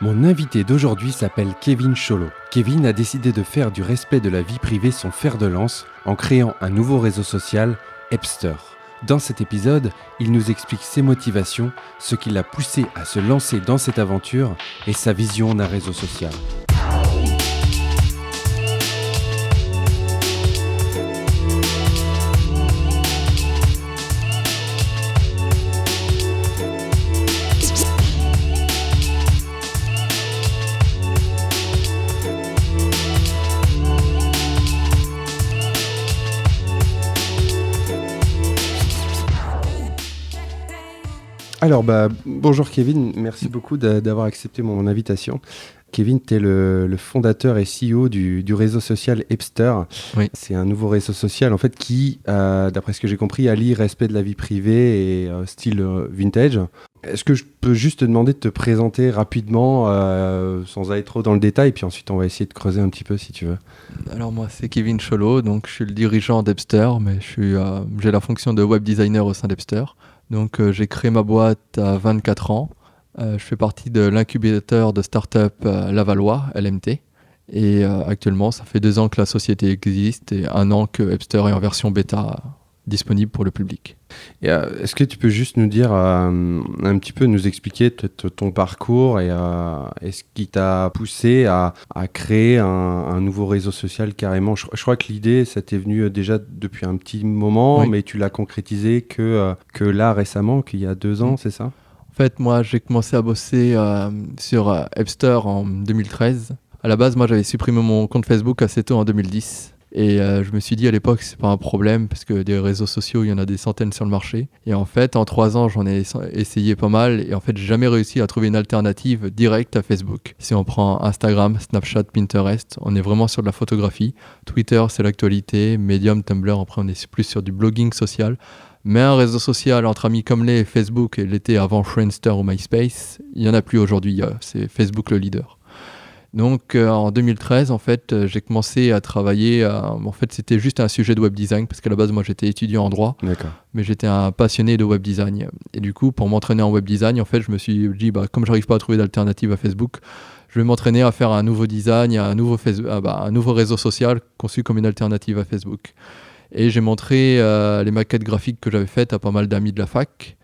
Mon invité d'aujourd'hui s'appelle Kevin Cholo. Kevin a décidé de faire du respect de la vie privée son fer de lance en créant un nouveau réseau social, Hepster. Dans cet épisode, il nous explique ses motivations, ce qui l'a poussé à se lancer dans cette aventure et sa vision d'un réseau social. Alors, bonjour Kevin, merci beaucoup d'avoir accepté mon invitation. Kevin, tu es le fondateur et CEO du réseau social Hepster. Oui. C'est un nouveau réseau social en fait qui, d'après ce que j'ai compris, allie respect de la vie privée et style vintage. Est-ce que je peux juste te demander de te présenter rapidement, sans aller trop dans le détail, puis ensuite on va essayer de creuser un petit peu si tu veux. Alors moi c'est Kevin Cholo, donc je suis le dirigeant d'Hepster, mais j'ai la fonction de web designer au sein d'Hepster. Donc j'ai créé ma boîte à 24 ans. Je fais partie de l'incubateur de start-up Lavallois, LMT. Et actuellement, ça fait 2 ans que la société existe et 1 an que Hepster est en version bêta disponible pour le public. Et, est-ce que tu peux juste nous dire, un petit peu, nous expliquer ton parcours et ce qui t'a poussé à créer un nouveau réseau social carrément. Je crois que l'idée, ça t'est venu déjà depuis un petit moment, oui. Mais tu l'as concrétisé que là récemment, qu'il y a 2 ans, c'est ça ? En fait, moi, j'ai commencé à bosser sur Hepster en 2013. À la base, moi, j'avais supprimé mon compte Facebook assez tôt en 2010. Et je me suis dit à l'époque, c'est pas un problème parce que des réseaux sociaux, il y en a des centaines sur le marché. Et en fait, en 3 ans, j'en ai essayé pas mal. Et en fait, j'ai jamais réussi à trouver une alternative directe à Facebook. Si on prend Instagram, Snapchat, Pinterest, on est vraiment sur de la photographie. Twitter, c'est l'actualité. Medium, Tumblr, après, on est plus sur du blogging social. Mais un réseau social entre amis comme Facebook et l'était avant Friendster ou MySpace, il n'y en a plus aujourd'hui. C'est Facebook le leader. Donc en 2013, en fait, j'ai commencé à travailler. En fait, c'était juste un sujet de web design parce qu'à la base, moi, j'étais étudiant en droit. D'accord. Mais j'étais un passionné de web design. Et du coup, pour m'entraîner en web design, en fait, je me suis dit, comme j'arrive pas à trouver d'alternative à Facebook, je vais m'entraîner à faire un nouveau design, un nouveau réseau social conçu comme une alternative à Facebook. Et j'ai montré les maquettes graphiques que j'avais faites à pas mal d'amis de la fac.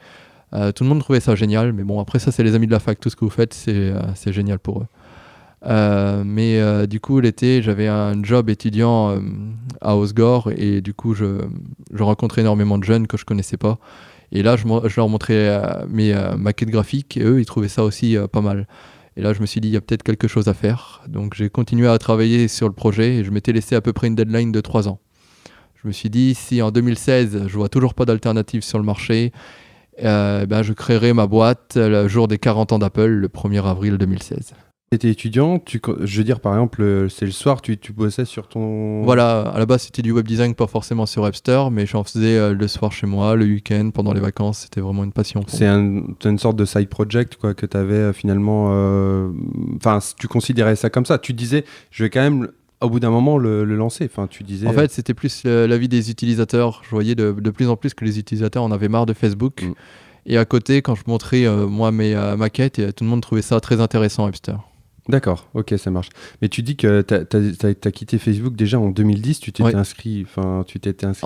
Tout le monde trouvait ça génial, mais bon, après ça, c'est les amis de la fac. Tout ce que vous faites, c'est génial pour eux. Mais du coup l'été j'avais un job étudiant à Osgore et du coup je rencontrais énormément de jeunes que je connaissais pas et là je leur montrais mes maquettes graphiques et eux ils trouvaient ça aussi pas mal et là je me suis dit il y a peut-être quelque chose à faire, donc j'ai continué à travailler sur le projet et je m'étais laissé à peu près une deadline de 3 ans. Je me suis dit si en 2016 je vois toujours pas d'alternative sur le marché, je créerai ma boîte le jour des 40 ans d'Apple, le 1er avril 2016. Tu étais étudiant, je veux dire par exemple, c'est le soir, tu bossais sur ton... Voilà, à la base c'était du web design, pas forcément sur Hepster, mais j'en faisais le soir chez moi, le week-end, pendant les vacances, c'était vraiment une passion. C'est une sorte de side project quoi, que tu avais finalement... Enfin, tu considérais ça comme ça, tu disais, je vais quand même... Au bout d'un moment, le lancer. Enfin, tu disais... En fait, c'était plus l'avis des utilisateurs. Je voyais de plus en plus que les utilisateurs en avaient marre de Facebook. Et à côté, quand je montrais moi mes maquettes, tout le monde trouvait ça très intéressant, Hepster. D'accord, ok, ça marche. Mais tu dis que t'as quitté Facebook déjà en 2010, tu t'étais inscrit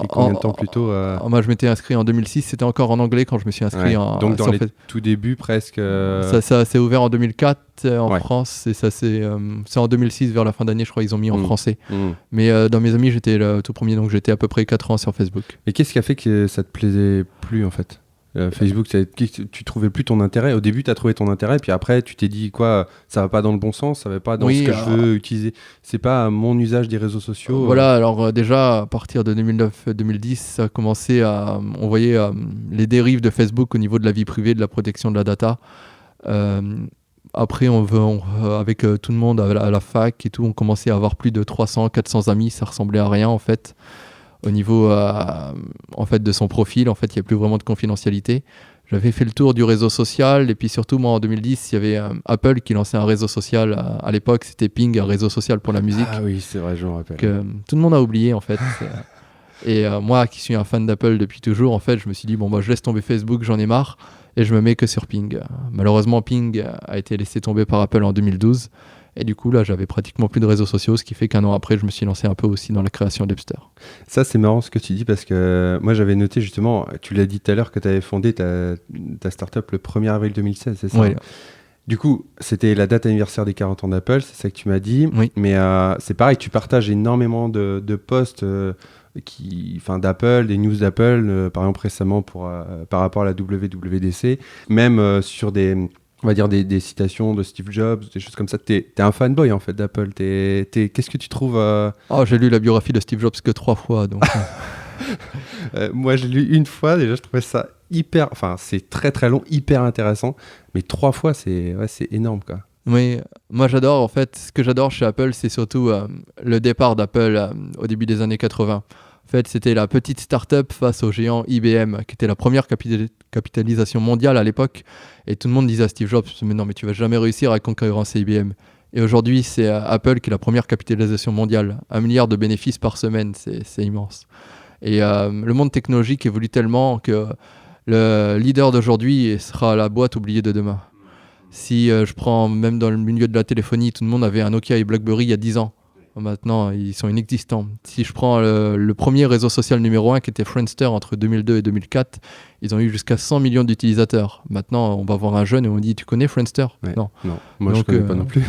combien de temps plus tôt Moi, je m'étais inscrit en 2006, c'était encore en anglais quand je me suis inscrit. Donc dans les tout débuts presque... Ça s'est ouvert en 2004 en France, et ça c'est en 2006, vers la fin d'année, je crois, ils ont mis en français. Mais dans mes amis, j'étais le tout premier, donc j'étais à peu près 4 ans sur Facebook. Et qu'est-ce qui a fait que ça te plaisait plus en fait Facebook, tu trouvais plus ton intérêt. Au début, tu as trouvé ton intérêt, puis après, tu t'es dit quoi, ça va pas dans le bon sens, ça va pas dans ce que je veux utiliser. C'est pas mon usage des réseaux sociaux. Voilà, alors déjà, à partir de 2009-2010, ça a commencé on voyait les dérives de Facebook au niveau de la vie privée, de la protection de la data. Après, avec tout le monde à la fac et tout, on commençait à avoir plus de 300-400 amis, ça ressemblait à rien en fait. Au niveau en fait, de son profil, en fait, il n'y a plus vraiment de confidentialité. J'avais fait le tour du réseau social et puis surtout, moi, en 2010, il y avait Apple qui lançait un réseau social. À l'époque, c'était Ping, un réseau social pour la musique. Ah oui, c'est vrai, je me rappelle. Que tout le monde a oublié, en fait. Et moi, qui suis un fan d'Apple depuis toujours, en fait, je me suis dit, je laisse tomber Facebook, j'en ai marre. et je me mets que sur Ping. Malheureusement, Ping a été laissé tomber par Apple en 2012. Et du coup, là, j'avais pratiquement plus de réseaux sociaux, ce qui fait qu'un an après, je me suis lancé un peu aussi dans la création d'Epster. Ça, c'est marrant ce que tu dis parce que moi, j'avais noté justement, tu l'as dit tout à l'heure, que tu avais fondé ta startup le 1er avril 2016, c'est ça? Oui. Du coup, c'était la date anniversaire des 40 ans d'Apple, c'est ça que tu m'as dit. Oui. Mais c'est pareil, tu partages énormément de posts d'Apple, des news d'Apple, par exemple récemment par rapport à la WWDC, même sur on va dire des citations de Steve Jobs, des choses comme ça. T'es un fanboy en fait d'Apple. Qu'est-ce que tu trouves J'ai lu la biographie de Steve Jobs que 3 fois. Donc... moi, j'ai lu une fois. Déjà, je trouvais ça c'est très très long, hyper intéressant. Mais 3 fois, c'est énorme, quoi. Oui, moi j'adore, en fait, ce que j'adore chez Apple, c'est surtout le départ d'Apple au début des années 80. En fait, c'était la petite start-up face au géant IBM, qui était la première capitalisation mondiale à l'époque. Et tout le monde disait à Steve Jobs, mais non, mais tu vas jamais réussir à concurrencer IBM. Et aujourd'hui, c'est Apple qui est la première capitalisation mondiale. 1 milliard de bénéfices par semaine, c'est immense. Et le monde technologique évolue tellement que le leader d'aujourd'hui sera la boîte oubliée de demain. Si je prends même dans le milieu de la téléphonie, tout le monde avait un Nokia et BlackBerry il y a 10 ans. Maintenant, ils sont inexistants. Si je prends le premier réseau social numéro 1 qui était Friendster entre 2002 et 2004, ils ont eu jusqu'à 100 millions d'utilisateurs. Maintenant, on va voir un jeune et on dit « Tu connais Friendster ?» Non, moi je ne connais pas non plus.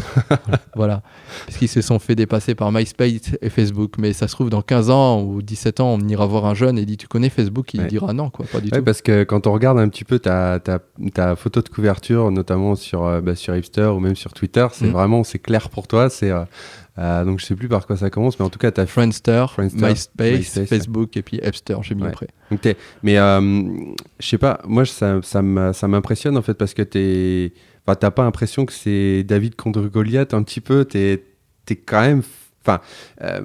Voilà, parce qu'ils se sont fait dépasser par MySpace et Facebook. Mais ça se trouve, dans 15 ans ou 17 ans, on ira voir un jeune et dit « Tu connais Facebook ?» Il dira « Non, quoi, pas du tout. » Parce que quand on regarde un petit peu ta photo de couverture, notamment sur Hipster ou même sur Twitter, c'est clair pour toi, donc je sais plus par quoi ça commence, mais en tout cas t'as Friendster, MySpace, Facebook et puis Hipster, j'ai mis après. Donc mais je sais pas, moi ça m'impressionne en fait parce que t'as pas l'impression que c'est David contre Goliath un petit peu, t'es quand même,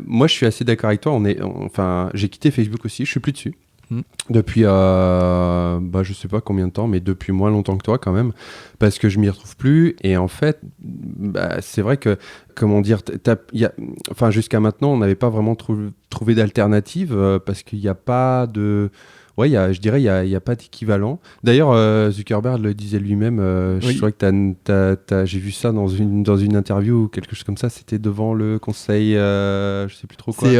moi je suis assez d'accord avec toi. J'ai quitté Facebook aussi, je suis plus dessus. Depuis je sais pas combien de temps, mais depuis moins longtemps que toi quand même, parce que je m'y retrouve plus. Et en fait, c'est vrai que, comment dire, jusqu'à maintenant, on n'avait pas vraiment trouvé d'alternative parce qu'il n'y a pas de... Ouais, je dirais il y a pas d'équivalent. D'ailleurs, Zuckerberg le disait lui-même. Je trouvais que j'ai vu ça dans une interview ou quelque chose comme ça. C'était devant le conseil, je sais plus trop quoi. C'est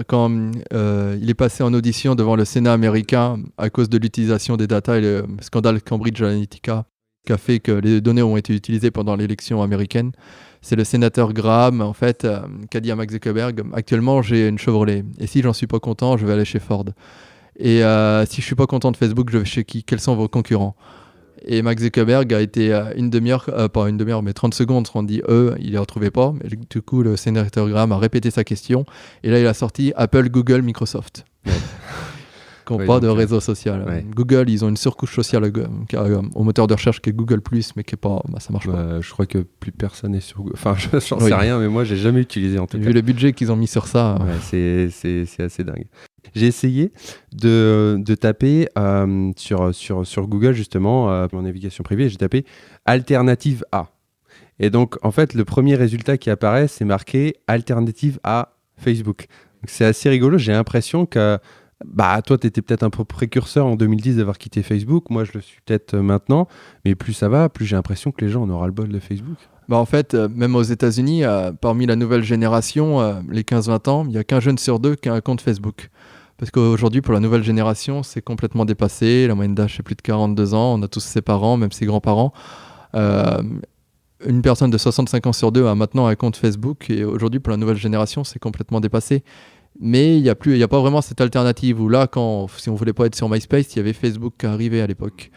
quand il est passé en audition devant le Sénat américain à cause de l'utilisation des data et le scandale Cambridge Analytica qui a fait que les données ont été utilisées pendant l'élection américaine. C'est le sénateur Graham, en fait, qui a dit à Mark Zuckerberg, actuellement j'ai une Chevrolet et si j'en suis pas content, je vais aller chez Ford. Et si je suis pas content de Facebook, je vais chez qui? Quels sont vos concurrents? Et Mark Zuckerberg a été pas une demi-heure, mais 30 secondes, on dit il les retrouvait pas. Mais du coup, le sénateur Graham a répété sa question. Et là, il a sorti Apple, Google, Microsoft. Qui n'ont pas de réseau social. Ouais. Google, ils ont une surcouche sociale au moteur de recherche qui est Google+, mais qui est pas, ça marche pas. Je crois que plus personne n'est sur Google. Enfin, j'en sais rien, mais moi, j'ai jamais utilisé en tout cas. Vu le budget qu'ils ont mis sur ça. C'est assez dingue. J'ai essayé de taper sur Google, justement, en navigation privée, j'ai tapé Alternative A. Et donc, en fait, le premier résultat qui apparaît, c'est marqué Alternative à Facebook. Donc, c'est assez rigolo. J'ai l'impression que toi, tu étais peut-être un peu précurseur en 2010 d'avoir quitté Facebook. Moi, je le suis peut-être maintenant. Mais plus ça va, plus j'ai l'impression que les gens en auront le bol de Facebook. En fait, même aux États-Unis, parmi la nouvelle génération, les 15-20 ans, il n'y a qu'un jeune sur 2 qui a un compte Facebook. Parce qu'aujourd'hui, pour la nouvelle génération, c'est complètement dépassé. La moyenne d'âge, c'est plus de 42 ans. On a tous ses parents, même ses grands-parents. Une personne de 65 ans sur 2 a maintenant un compte Facebook. Et aujourd'hui, pour la nouvelle génération, c'est complètement dépassé. Mais il n'y a pas vraiment cette alternative. Où là, si on ne voulait pas être sur MySpace, il y avait Facebook qui arrivait à l'époque.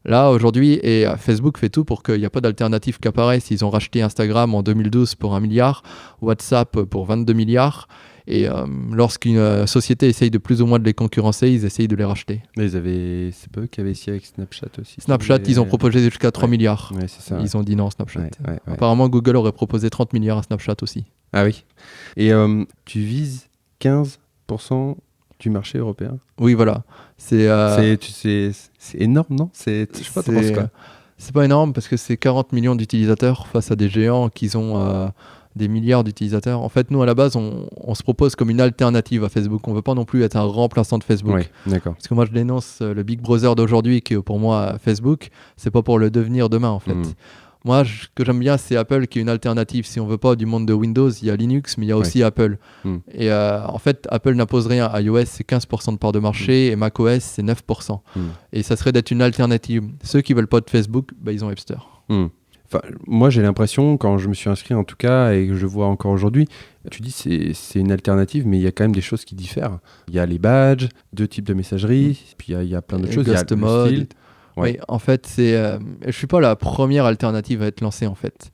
Là, aujourd'hui, et Facebook fait tout pour qu'il n'y ait pas d'alternative qui apparaisse. Ils ont racheté Instagram en 2012 pour 1 milliard, WhatsApp pour 22 milliards. Et lorsqu'une société essaye de plus ou moins de les concurrencer, ils essayent de les racheter. Mais c'est pas eux qui avaient essayé avec Snapchat aussi. Snapchat, ils ont proposé jusqu'à 3 milliards. Ouais, c'est ça, ils ont dit non, Snapchat. Ouais. Apparemment, Google aurait proposé 30 milliards à Snapchat aussi. Ah oui. Et tu vises 15% du marché européen. Oui, voilà. C'est énorme, non? Je sais pas trop ce quoi. C'est pas énorme parce que c'est 40 millions d'utilisateurs face à des géants qui ont des milliards d'utilisateurs. En fait, nous, à la base, on se propose comme une alternative à Facebook. On ne veut pas non plus être un remplaçant de Facebook. Oui, d'accord. Parce que moi, je dénonce le Big Brother d'aujourd'hui, qui est pour moi Facebook. C'est pas pour le devenir demain, en fait. Moi, ce que j'aime bien, c'est Apple qui est une alternative. Si on veut pas du monde de Windows, il y a Linux, mais il y a aussi Apple. Et en fait, Apple n'impose rien. iOS, c'est 15% de part de marché et macOS, c'est 9%. Et ça serait d'être une alternative. Ceux qui veulent pas de Facebook, ils ont Webster. Enfin, moi, j'ai l'impression, quand je me suis inscrit en tout cas, et que je vois encore aujourd'hui, tu dis c'est une alternative, mais il y a quand même des choses qui diffèrent. Il y a les badges, 2 types de messagerie, puis il y a plein d'autres choses. Il y a le style. Oui, en fait, je suis pas la première alternative à être lancée, en fait.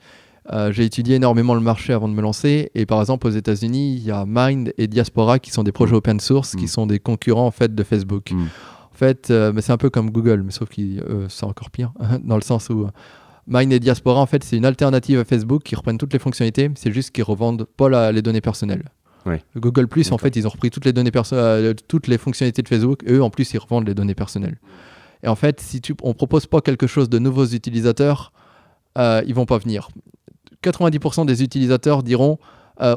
J'ai étudié énormément le marché avant de me lancer, et par exemple, aux États-Unis, il y a Mind et Diaspora qui sont des projets open source, qui sont des concurrents en fait de Facebook. En fait, c'est un peu comme Google, mais sauf que c'est encore pire, dans le sens où Mind et Diaspora, en fait, c'est une alternative à Facebook qui reprennent toutes les fonctionnalités, c'est juste qu'ils revendent pas les données personnelles. Google+, en fait, ils ont repris toutes les données toutes les fonctionnalités de Facebook, et eux, en plus, ils revendent les données personnelles. Et en fait, si on propose pas quelque chose de nouveaux utilisateurs, ils vont pas venir. 90% des utilisateurs diront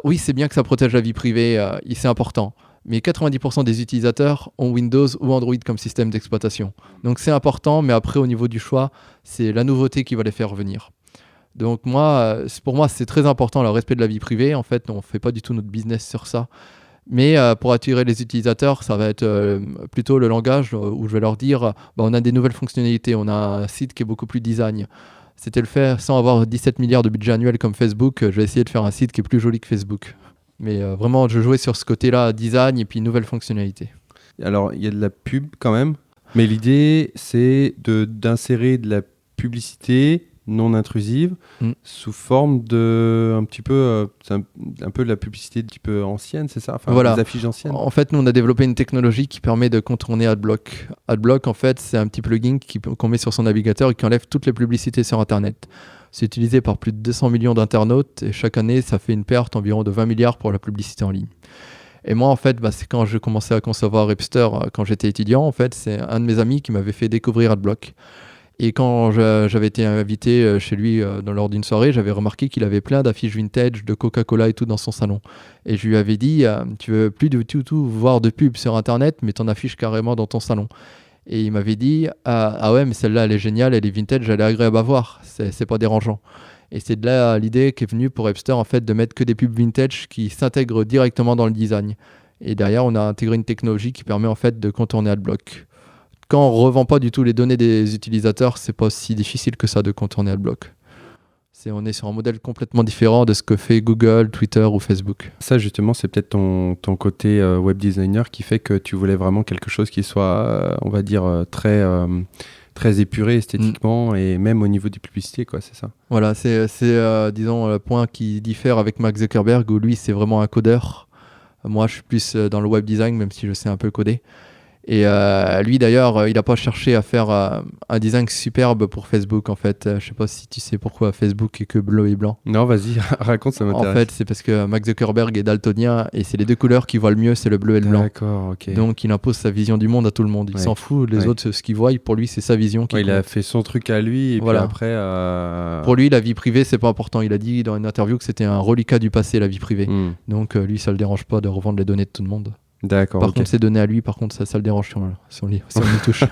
oui, c'est bien que ça protège la vie privée, c'est important. Mais 90% des utilisateurs ont Windows ou Android comme système d'exploitation. Donc c'est important, mais après, au niveau du choix, c'est la nouveauté qui va les faire venir. Donc pour moi, c'est très important le respect de la vie privée. En fait, on ne fait pas du tout notre business sur ça. Mais pour attirer les utilisateurs, ça va être plutôt le langage où je vais leur dire on a des nouvelles fonctionnalités, on a un site qui est beaucoup plus design. C'était le fait sans avoir 17 milliards de budget annuel comme Facebook, je vais essayer de faire un site qui est plus joli que Facebook. Mais vraiment, je jouais sur ce côté-là, design et puis nouvelles fonctionnalités. Alors, il y a de la pub quand même, mais l'idée, c'est d'insérer de la publicité non intrusive sous forme de un petit peu un peu de la publicité un petit peu ancienne, c'est ça, enfin, voilà. Des affiches anciennes. En fait, nous on a développé une technologie qui permet de contourner AdBlock. AdBlock, en fait, c'est un petit plugin qu'on met sur son navigateur et qui enlève toutes les publicités sur Internet. C'est utilisé par plus de 200 millions d'internautes et chaque année ça fait une perte environ de 20 milliards pour la publicité en ligne. Et moi, en fait, c'est quand je commençais à concevoir Webster, quand j'étais étudiant, en fait, c'est un de mes amis qui m'avait fait découvrir AdBlock. Et quand j'avais été invité chez lui lors d'une soirée, j'avais remarqué qu'il avait plein d'affiches vintage de Coca-Cola et tout dans son salon. Et je lui avais dit, tu veux plus du tout voir de pub sur Internet, mais t'en affiches carrément dans ton salon. Et il m'avait dit, ah ouais, mais celle-là, elle est géniale, elle est vintage, elle est agréable à voir, c'est pas dérangeant. Et c'est de là l'idée qui est venue pour Webster, en fait, de mettre que des pubs vintage qui s'intègrent directement dans le design. Et derrière, on a intégré une technologie qui permet en fait de contourner AdBlock. Quand on ne revend pas du tout les données des utilisateurs, c'est pas si difficile que ça de contourner AdBlock. On est sur un modèle complètement différent de ce que fait Google, Twitter ou Facebook. Ça, justement, c'est peut-être ton côté web designer qui fait que tu voulais vraiment quelque chose qui soit, on va dire, très épuré esthétiquement et même au niveau des publicités, quoi, c'est ça. Voilà, c'est disons, le point qui diffère avec Mark Zuckerberg, où lui, c'est vraiment un codeur. Moi, je suis plus dans le web design, même si je sais un peu coder. Et lui d'ailleurs, il n'a pas cherché à faire un design superbe pour Facebook en fait. Je sais pas si tu sais pourquoi Facebook est que bleu et blanc. Non, vas-y, raconte, ça m'intéresse. En fait, c'est parce que Mark Zuckerberg est daltonien et c'est les deux couleurs qui voient le mieux, c'est le bleu et le blanc. D'accord, ok. Donc il impose sa vision du monde à tout le monde. Il s'en fout, les autres, ce qu'ils voient, pour lui, c'est sa vision qui compte. Il a fait son truc à lui et voilà. Puis après... Pour lui, la vie privée, c'est pas important. Il a dit dans une interview que c'était un reliquat du passé, la vie privée. Donc lui, ça le dérange pas de revendre les données de tout le monde. D'accord. Par contre, ses données à lui, par contre, ça le dérange si on lui touche.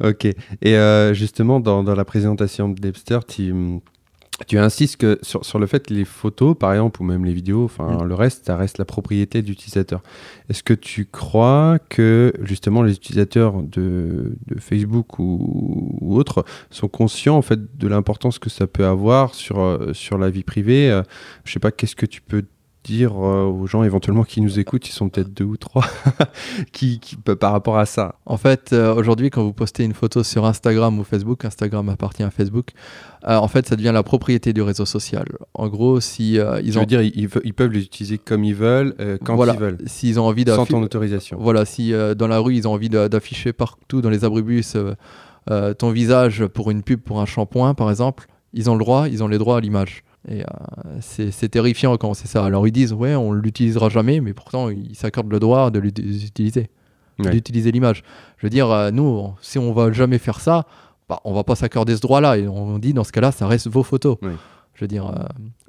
Ok. Et justement, dans la présentation de Webster, tu insistes que sur le fait que les photos, par exemple, ou même les vidéos, le reste, ça reste la propriété de l'utilisateur. Est-ce que tu crois que, justement, les utilisateurs de Facebook ou autres sont conscients, en fait, de l'importance que ça peut avoir sur la vie privée? Je sais pas, qu'est-ce que tu peux dire aux gens éventuellement qui nous écoutent, ils sont peut-être 2 ou 3 qui par rapport à ça. En fait, aujourd'hui, quand vous postez une photo sur Instagram ou Facebook, Instagram appartient à Facebook, en fait, ça devient la propriété du réseau social. En gros, si ils peuvent les utiliser comme ils veulent, quand ils veulent, s'ils ont envie sans ton autorisation. Voilà, si dans la rue, ils ont envie d'afficher partout dans les abribus ton visage pour une pub pour un shampoing, par exemple, ils ont les droits à l'image. Et c'est terrifiant quand c'est ça. Alors ils disent ouais, on l'utilisera jamais, mais pourtant ils s'accordent le droit de l'utiliser, d'utiliser l'image. Je veux dire, nous, si on va jamais faire ça, on va pas s'accorder ce droit-là. Et on dit dans ce cas-là, ça reste vos photos. Oui. Je veux dire,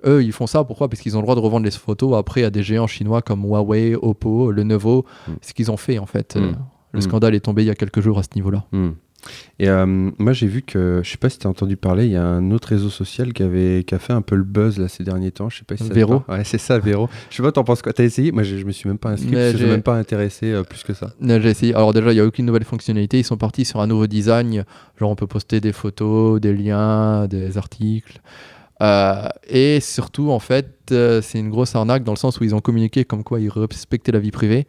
eux, ils font ça, pourquoi? Parce qu'ils ont le droit de revendre les photos après à des géants chinois comme Huawei, Oppo, Lenovo. Ce qu'ils ont fait, en fait. Le scandale est tombé il y a quelques jours à ce niveau-là. Et moi, j'ai vu que, je sais pas si tu as entendu parler, il y a un autre réseau social qui a fait un peu le buzz là, ces derniers temps. Je sais pas si ça Vero. Ouais, c'est ça, Vero. Je sais pas, t'en penses quoi? T'as essayé? Moi, je me suis même pas inscrit parce que je suis même pas intéressé plus que ça. J'ai essayé. Alors déjà, il n'y a aucune nouvelle fonctionnalité. Ils sont partis sur un nouveau design. Genre, on peut poster des photos, des liens, des articles. Et surtout, en fait, c'est une grosse arnaque dans le sens où ils ont communiqué comme quoi ils respectaient la vie privée.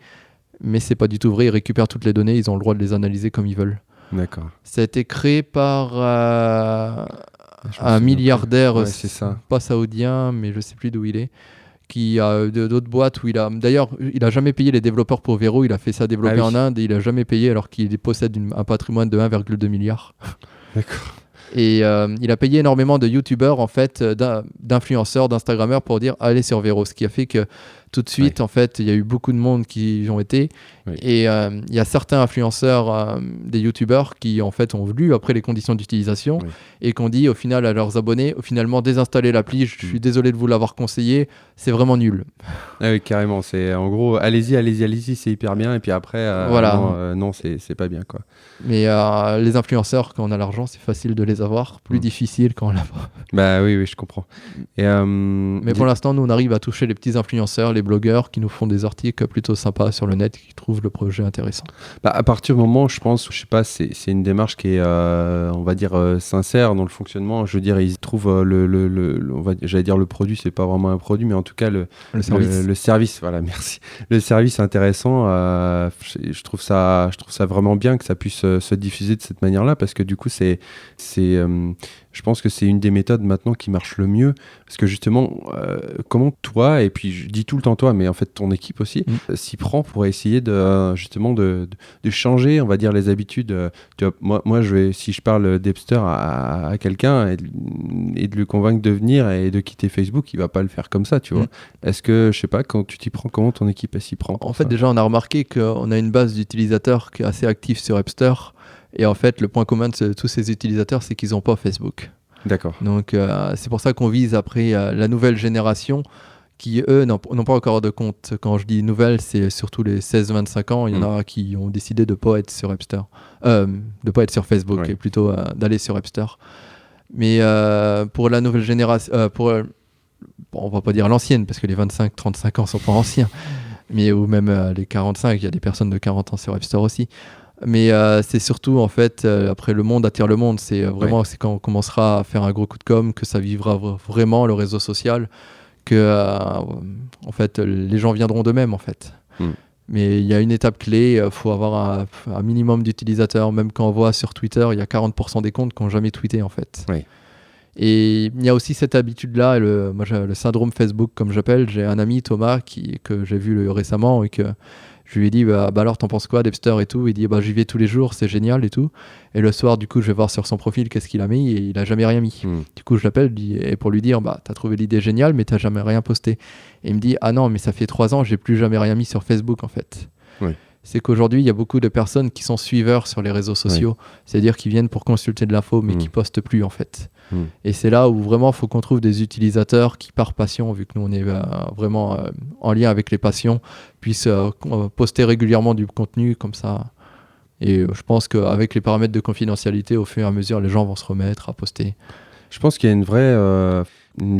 Mais c'est pas du tout vrai. Ils récupèrent toutes les données. Ils ont le droit de les analyser comme ils veulent. D'accord. Ça a été créé par un milliardaire, ouais, c'est ça. Pas saoudien, mais je sais plus d'où il est, qui a d'autres boîtes où il a... D'ailleurs, il a jamais payé les développeurs pour Vero. Il a fait ça développer en Inde et il a jamais payé alors qu'il possède un patrimoine de 1,2 milliard. D'accord. Et il a payé énormément de youtubeurs, en fait, d'influenceurs, d'instagrammeurs pour dire allez sur Vero. Ce qui a fait que tout de suite, en fait, il y a eu beaucoup de monde qui y ont été. Et il y a certains influenceurs, des youtubeurs qui, en fait, ont lu après les conditions d'utilisation et qui ont dit au final à leurs abonnés, finalement, désinstallez l'appli, je suis désolé de vous l'avoir conseillé, c'est vraiment nul. Ah oui, carrément. C'est, en gros, allez-y, c'est hyper bien. Et puis après, voilà. non, c'est pas bien, quoi. Mais les influenceurs, quand on a l'argent, c'est facile de les avoir. Plus difficile quand on l'a pas. Bah oui, je comprends. Et, mais pour l'instant, nous, on arrive à toucher les petits influenceurs, les blogueurs qui nous font des articles plutôt sympas sur le net, qui trouvent le projet intéressant. Bah, à partir du moment, je pense, je sais pas, c'est une démarche qui est, on va dire, sincère dans le fonctionnement. Je veux dire, ils trouvent j'allais dire le produit, c'est pas vraiment un produit, mais en tout cas le service. Voilà, merci. Le service intéressant. Je trouve ça vraiment bien que ça puisse se diffuser de cette manière-là, parce que du coup, je pense que c'est une des méthodes maintenant qui marche le mieux, parce que justement, comment toi, et puis je dis tout le temps toi, mais en fait ton équipe aussi, s'y prend pour essayer justement de changer, on va dire, les habitudes. Tu vois, moi si je parle d'Epster à quelqu'un et de le convaincre de venir et de quitter Facebook, il va pas le faire comme ça, tu vois. Est-ce que, je sais pas, quand tu t'y prends, comment ton équipe s'y prend? En fait, déjà, on a remarqué qu'on a une base d'utilisateurs qui est assez active sur Epster. Et en fait, le point commun de tous ces utilisateurs, c'est qu'ils n'ont pas Facebook. D'accord. Donc, c'est pour ça qu'on vise après la nouvelle génération qui, eux, n'ont pas encore de compte. Quand je dis nouvelle, c'est surtout les 16-25 ans. Il y en a qui ont décidé de ne pas être sur Epster, de pas être sur Facebook, et plutôt d'aller sur Epster. Mais pour la nouvelle génération, on va pas dire l'ancienne, parce que les 25-35 ans ne sont pas anciens, mais ou même les 45, il y a des personnes de 40 ans sur Epster aussi. Mais c'est surtout, en fait, après le monde attire le monde. C'est vraiment c'est quand on commencera à faire un gros coup de com' que ça vivra vraiment, le réseau social, que en fait, les gens viendront d'eux-mêmes, en fait. Mais il y a une étape clé, il faut avoir un minimum d'utilisateurs. Même quand on voit sur Twitter, il y a 40% des comptes qui n'ont jamais tweeté, en fait. Et il y a aussi cette habitude-là, moi j'ai le syndrome Facebook, comme j'appelle. J'ai un ami, Thomas, que j'ai vu récemment et que je lui ai dit, bah alors t'en penses quoi d'Epster et tout? Il dit, j'y vais tous les jours, c'est génial et tout. Et le soir, du coup, je vais voir sur son profil qu'est-ce qu'il a mis et il a jamais rien mis. Du coup, je l'appelle et pour lui dire, t'as trouvé l'idée géniale, mais t'as jamais rien posté. Et il me dit, ah non, mais ça fait 3 ans, j'ai plus jamais rien mis sur Facebook, en fait. C'est qu'aujourd'hui, il y a beaucoup de personnes qui sont suiveurs sur les réseaux sociaux, c'est-à-dire qui viennent pour consulter de l'info, mais qui postent plus, en fait. Et c'est là où vraiment il faut qu'on trouve des utilisateurs qui, par passion, vu que nous on est vraiment en lien avec les passions, puissent poster régulièrement du contenu comme ça. Et je pense qu'avec les paramètres de confidentialité, au fur et à mesure, les gens vont se remettre à poster. Je pense qu'il y a une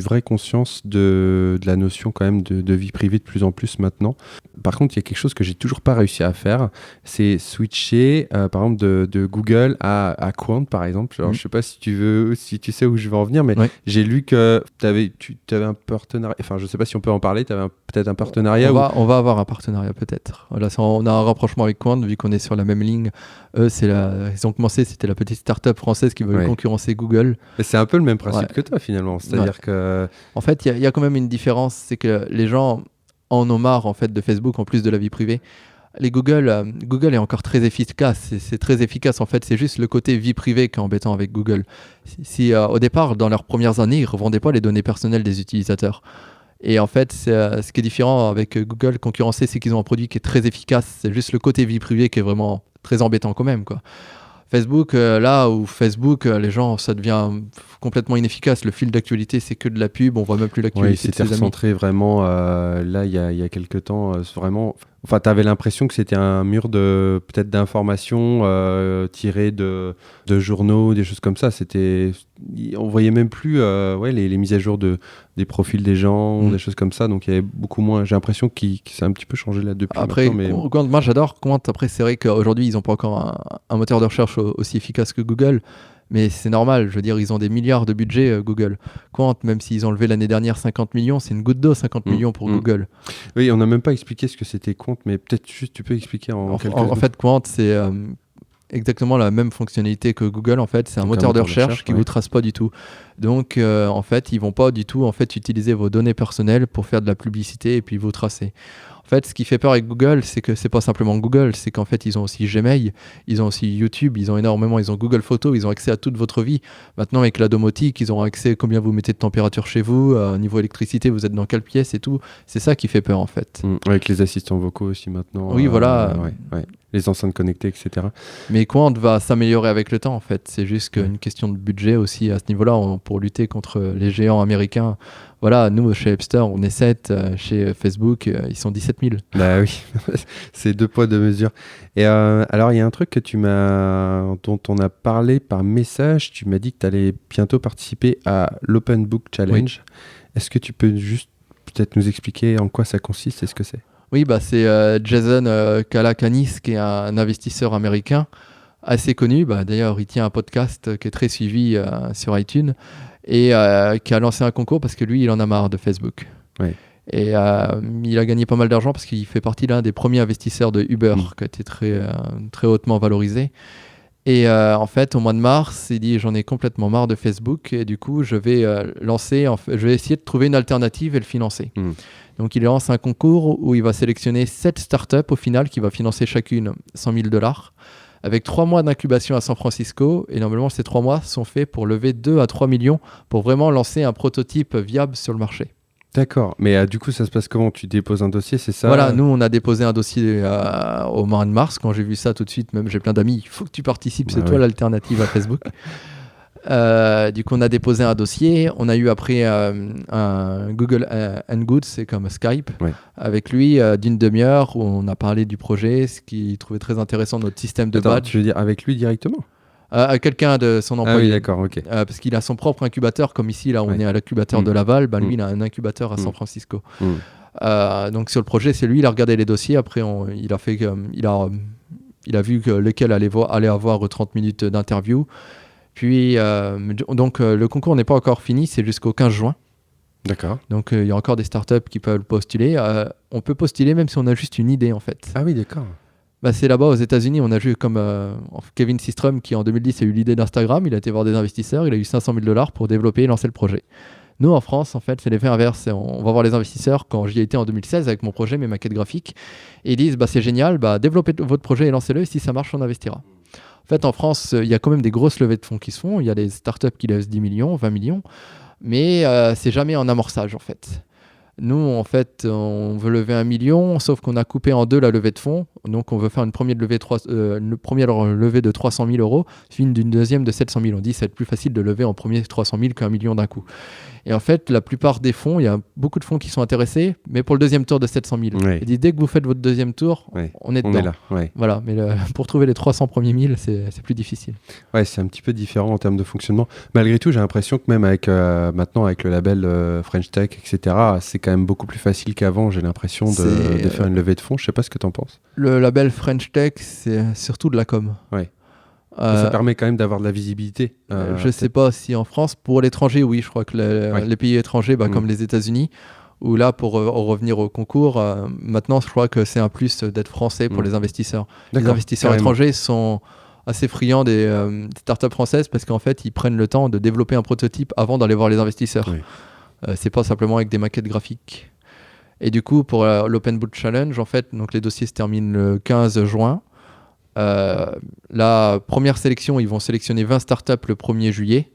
vraie conscience de la notion quand même de vie privée de plus en plus maintenant. Par contre, il y a quelque chose que j'ai toujours pas réussi à faire, c'est switcher par exemple de Google à Quant par exemple. Alors, je sais pas si tu sais où je veux en venir, mais j'ai lu que tu avais un partenariat, enfin je sais pas si on peut en parler, tu avais peut-être un partenariat. On va avoir un partenariat peut-être. Voilà, on a un rapprochement avec Quant vu qu'on est sur la même ligne. Eux, ils ont commencé, c'était la petite start-up française qui veut concurrencer Google. Mais c'est un peu le même principe que toi finalement, c'est-à-dire que... En fait, il y a quand même une différence, c'est que les gens en ont marre en fait de Facebook en plus de la vie privée. Google est encore très efficace, c'est très efficace en fait, c'est juste le côté vie privée qui est embêtant avec Google. Si au départ, dans leurs premières années, ils ne revendaient pas les données personnelles des utilisateurs. Et en fait, ce qui est différent avec Google concurrencé, c'est qu'ils ont un produit qui est très efficace, c'est juste le côté vie privée qui est vraiment très embêtant quand même, quoi. Facebook, là où Facebook, les gens, ça devient complètement inefficace. Le fil d'actualité, c'est que de la pub. On voit même plus l'actualité. Oui, c'était recentré vraiment. Là, il y a quelques temps, vraiment. Enfin, tu avais l'impression que c'était un mur de peut-être d'informations tirées de journaux, des choses comme ça. On voyait même plus les mises à jour des profils des gens, des choses comme ça. Donc il y avait beaucoup moins. J'ai l'impression que ça a un petit peu changé là depuis. Après, maintenant, moi j'adore Quant. Après, c'est vrai qu'aujourd'hui ils n'ont pas encore un moteur de recherche aussi efficace que Google. Mais c'est normal, je veux dire, ils ont des milliards de budget, Google. Quant, même s'ils ont levé l'année dernière 50 millions, c'est une goutte d'eau, 50 millions pour Google. Oui, on n'a même pas expliqué ce que c'était Quant, mais peut-être juste tu peux expliquer en quelques mots. En fait, Quant, c'est exactement la même fonctionnalité que Google. En fait, c'est un moteur de recherche qui ne vous trace pas du tout. Donc, en fait, ils ne vont pas du tout utiliser vos données personnelles pour faire de la publicité et puis vous tracer. En fait, ce qui fait peur avec Google, c'est que c'est pas simplement Google, c'est qu'en fait, ils ont aussi Gmail, ils ont aussi YouTube, ils ont Google Photos, ils ont accès à toute votre vie. Maintenant, avec la domotique, ils ont accès à combien vous mettez de température chez vous, niveau électricité, vous êtes dans quelle pièce et tout. C'est ça qui fait peur, en fait. Avec les assistants vocaux aussi maintenant. Oui, voilà. Les enceintes connectées, etc. Mais Quant va s'améliorer avec le temps, en fait. C'est juste qu'une question de budget aussi à ce niveau-là, pour lutter contre les géants américains. Voilà, nous, chez Epster, on est 7. Chez Facebook, ils sont 17 000. Bah oui, c'est 2 poids 2 mesures. Et alors, il y a un truc dont on a parlé par message. Tu m'as dit que tu allais bientôt participer à l'Open Book Challenge. Oui. Est-ce que tu peux juste peut-être nous expliquer en quoi ça consiste et ce que c'est ? Oui, c'est Jason Calacanis, qui est un investisseur américain assez connu. D'ailleurs, il tient un podcast qui est très suivi sur iTunes et qui a lancé un concours parce que lui, il en a marre de Facebook. Oui. Et il a gagné pas mal d'argent parce qu'il fait partie d'un des premiers investisseurs de Uber qui a été très, très hautement valorisé. Et en fait, au mois de mars, il dit j'en ai complètement marre de Facebook et du coup, je vais je vais essayer de trouver une alternative et le financer. Donc, il lance un concours où il va sélectionner 7 startups au final qui va financer chacune $100 000 avec 3 mois d'incubation à San Francisco. Et normalement, ces 3 mois sont faits pour lever 2 à 3 millions pour vraiment lancer un prototype viable sur le marché. D'accord. Mais du coup, ça se passe comment ? Tu déposes un dossier, c'est ça ? Voilà, nous, on a déposé un dossier au mois de mars. Quand j'ai vu ça tout de suite, même j'ai plein d'amis, il faut que tu participes, c'est toi l'alternative à Facebook. Du coup, on a déposé un dossier. On a eu après un Google Hangouts, c'est comme Skype, avec lui d'une demi-heure où on a parlé du projet, ce qu'il trouvait très intéressant, notre système de badge. Tu veux dire avec lui directement ? Quelqu'un de son employé. Ah oui, d'accord, ok. Parce qu'il a son propre incubateur, comme ici, là, on est à l'incubateur de Laval. Lui, il a un incubateur à San Francisco. Donc, sur le projet, c'est lui, il a regardé les dossiers. Après, il a vu que lesquels allaient avoir 30 minutes d'interview. Puis, le concours n'est pas encore fini, c'est jusqu'au 15 juin. D'accord. Donc, il y a encore des startups qui peuvent postuler. On peut postuler même si on a juste une idée, en fait. Ah oui, d'accord. C'est là-bas aux États-Unis, on a vu comme Kevin Systrom qui en 2010 a eu l'idée d'Instagram, il a été voir des investisseurs, il a eu $500 000 pour développer et lancer le projet. Nous en France, en fait, c'est l'effet inverse. On va voir les investisseurs quand j'y étais en 2016 avec mon projet, mes maquettes graphiques, et ils disent c'est génial, développez votre projet et lancez-le, et si ça marche, on investira. En fait, en France, il y a quand même des grosses levées de fonds qui se font, il y a des startups qui lèvent 10 millions, 20 millions, mais c'est jamais en amorçage en fait. Nous, en fait, on veut lever 1 million, sauf qu'on a coupé en 2 la levée de fonds. Donc, on veut faire une première levée de 300 000 euros, suivie d'une deuxième de 700 000. On dit que c'est plus facile de lever en premier 300 000 qu'un million d'un coup. Et en fait, la plupart des fonds, il y a beaucoup de fonds qui sont intéressés, mais pour le deuxième tour de 700 000. Ouais. Et dès que vous faites votre deuxième tour, on est dedans. On est là, ouais. Voilà, mais pour trouver les 300 premiers 1000, c'est plus difficile. Ouais, c'est un petit peu différent en termes de fonctionnement. Malgré tout, j'ai l'impression que même maintenant, avec le label French Tech, etc., c'est quand même beaucoup plus facile qu'avant, j'ai l'impression, de faire une levée de fonds. Je sais pas ce que tu en penses. Le label French Tech, c'est surtout de la com. Ouais. Ça permet quand même d'avoir de la visibilité. Je ne sais pas si en France, pour l'étranger, oui, je crois que les pays étrangers, comme les États-Unis, ou là, pour revenir au concours, maintenant, je crois que c'est un plus d'être français pour les investisseurs. Les investisseurs étrangers sont assez friands des startups françaises parce qu'en fait, ils prennent le temps de développer un prototype avant d'aller voir les investisseurs. Oui. C'est pas simplement avec des maquettes graphiques. Et du coup, pour l'Open Book Challenge, en fait, donc les dossiers se terminent le 15 juin. La première sélection, ils vont sélectionner 20 startups le 1er juillet.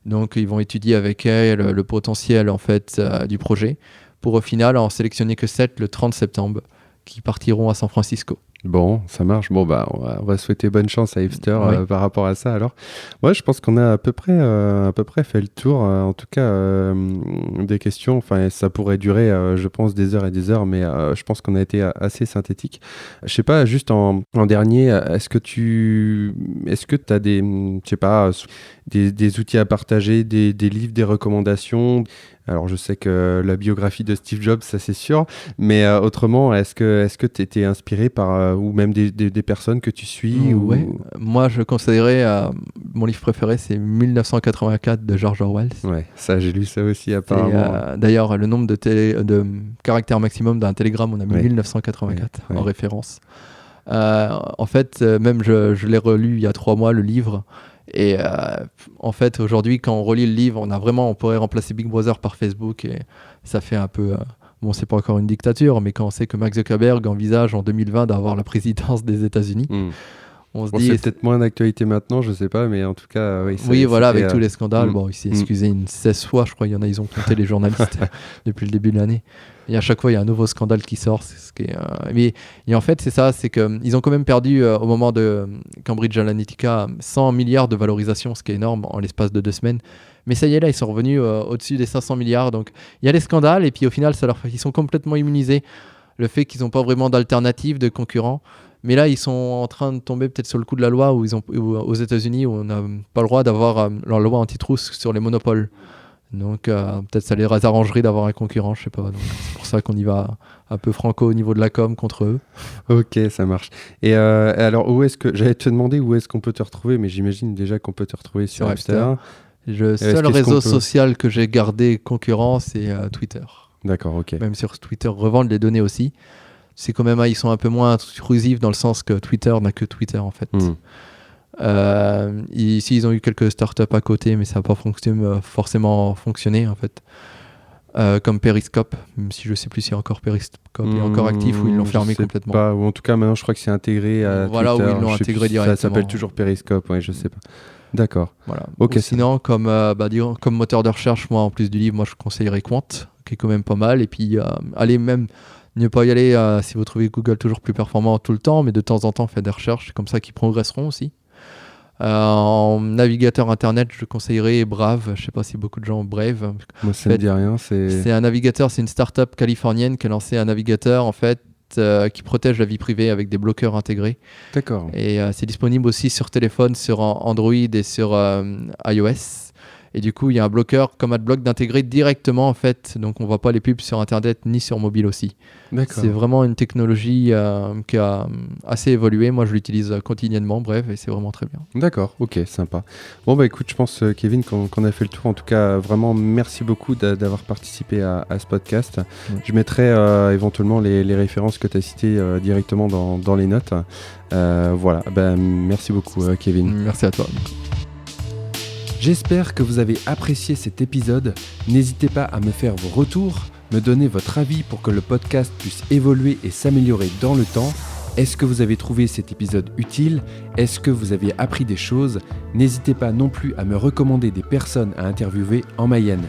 Donc, ils vont étudier avec elles le potentiel en fait, du projet pour au final en sélectionner que 7 le 30 septembre qui partiront à San Francisco. Bon, ça marche. Bon, bah, on va souhaiter bonne chance à Hipster par rapport à ça. Alors, ouais, je pense qu'on a à peu près fait le tour. En tout cas, des questions. Enfin, ça pourrait durer, je pense, des heures et des heures, mais je pense qu'on a été assez synthétique. Je sais pas, juste en dernier, est-ce que tu as des, je sais pas, des outils à partager, des livres, des recommandations? Alors, je sais que la biographie de Steve Jobs, ça c'est sûr, mais autrement, est-ce que tu étais inspiré par, ou même des personnes que tu suis Ouais, moi je conseillerais, mon livre préféré c'est 1984 de George Orwell. Ouais, ça j'ai lu ça aussi apparemment. D'ailleurs, le nombre de caractères maximum d'un télégramme, on a mis 1984 en référence. En fait, même je l'ai relu il y a 3 mois, le livre. Et en fait, aujourd'hui, quand on relit le livre, on pourrait remplacer Big Brother par Facebook et ça fait un peu... bon, c'est pas encore une dictature, mais quand on sait que Mark Zuckerberg envisage en 2020 d'avoir la présidence des États-Unis, on se dit... C'est peut-être moins d'actualité maintenant, je sais pas, mais en tout cas... Oui, voilà, avec tous les scandales. Bon, il s'est excusé une 16 fois, je crois. Ils ont compté les journalistes depuis le début de l'année. Et à chaque fois, il y a un nouveau scandale qui sort. Et en fait, c'est ça, c'est qu'ils ont quand même perdu, au moment de Cambridge Analytica, 100 milliards de valorisation, ce qui est énorme, en l'espace de 2 semaines. Mais ça y est, là, ils sont revenus au-dessus des 500 milliards. Donc, il y a des scandales, et puis au final, ils sont complètement immunisés. Le fait qu'ils n'ont pas vraiment d'alternative, de concurrents. Mais là, ils sont en train de tomber peut-être sur le coup de la loi aux États-Unis, où on n'a pas le droit d'avoir leur loi antitrust sur les monopoles. Donc peut-être ça les arrangerait d'avoir un concurrent, je sais pas. Donc, c'est pour ça qu'on y va un peu franco au niveau de la com contre eux. Ok, ça marche. Et alors, j'allais te demander où est-ce qu'on peut te retrouver, mais j'imagine déjà qu'on peut te retrouver sur Hipster. Le seul réseau social que j'ai gardé concurrent, c'est Twitter. D'accord, ok. Même sur Twitter, revendent les données aussi. C'est quand même, ils sont un peu moins intrusifs dans le sens que Twitter n'a que Twitter en fait. Ici, ils ont eu quelques startups à côté, mais ça n'a pas forcément fonctionné en fait. Comme Periscope, même si je sais plus si encore Periscope est encore actif ou ils l'ont fermé complètement. Pas, ou en tout cas, maintenant, je crois que c'est intégré à Twitter. Où ils l'ont intégré directement. Ça s'appelle toujours Periscope, ouais, je sais pas. D'accord. Voilà. Okay, sinon, comme moteur de recherche, moi, en plus du livre, moi, je conseillerais Quant, qui est quand même pas mal. Et puis, allez même... Ne pas y aller si vous trouvez Google toujours plus performant tout le temps, mais de temps en temps, faites des recherches, c'est comme ça qu'ils progresseront aussi. En navigateur internet, je conseillerais Brave. Je ne sais pas si beaucoup de gens ont Brave. Moi, ça ne me dit rien. C'est un navigateur, c'est une start-up californienne qui a lancé un navigateur en fait, qui protège la vie privée avec des bloqueurs intégrés. D'accord. Et c'est disponible aussi sur téléphone, sur Android et sur iOS. Et du coup, il y a un bloqueur comme AdBlock d'intégrer directement, en fait. Donc, on ne voit pas les pubs sur Internet ni sur mobile aussi. D'accord. C'est vraiment une technologie qui a assez évolué. Moi, je l'utilise quotidiennement, bref, et c'est vraiment très bien. D'accord, ok, sympa. Bon, bah écoute, je pense, Kevin, qu'on a fait le tour. En tout cas, vraiment, merci beaucoup d'avoir participé à ce podcast. Je mettrai éventuellement les références que tu as citées directement dans les notes. Voilà, merci beaucoup, Kevin. Merci à toi. J'espère que vous avez apprécié cet épisode. N'hésitez pas à me faire vos retours, me donner votre avis pour que le podcast puisse évoluer et s'améliorer dans le temps. Est-ce que vous avez trouvé cet épisode utile ? Est-ce que vous avez appris des choses ? N'hésitez pas non plus à me recommander des personnes à interviewer en Mayenne.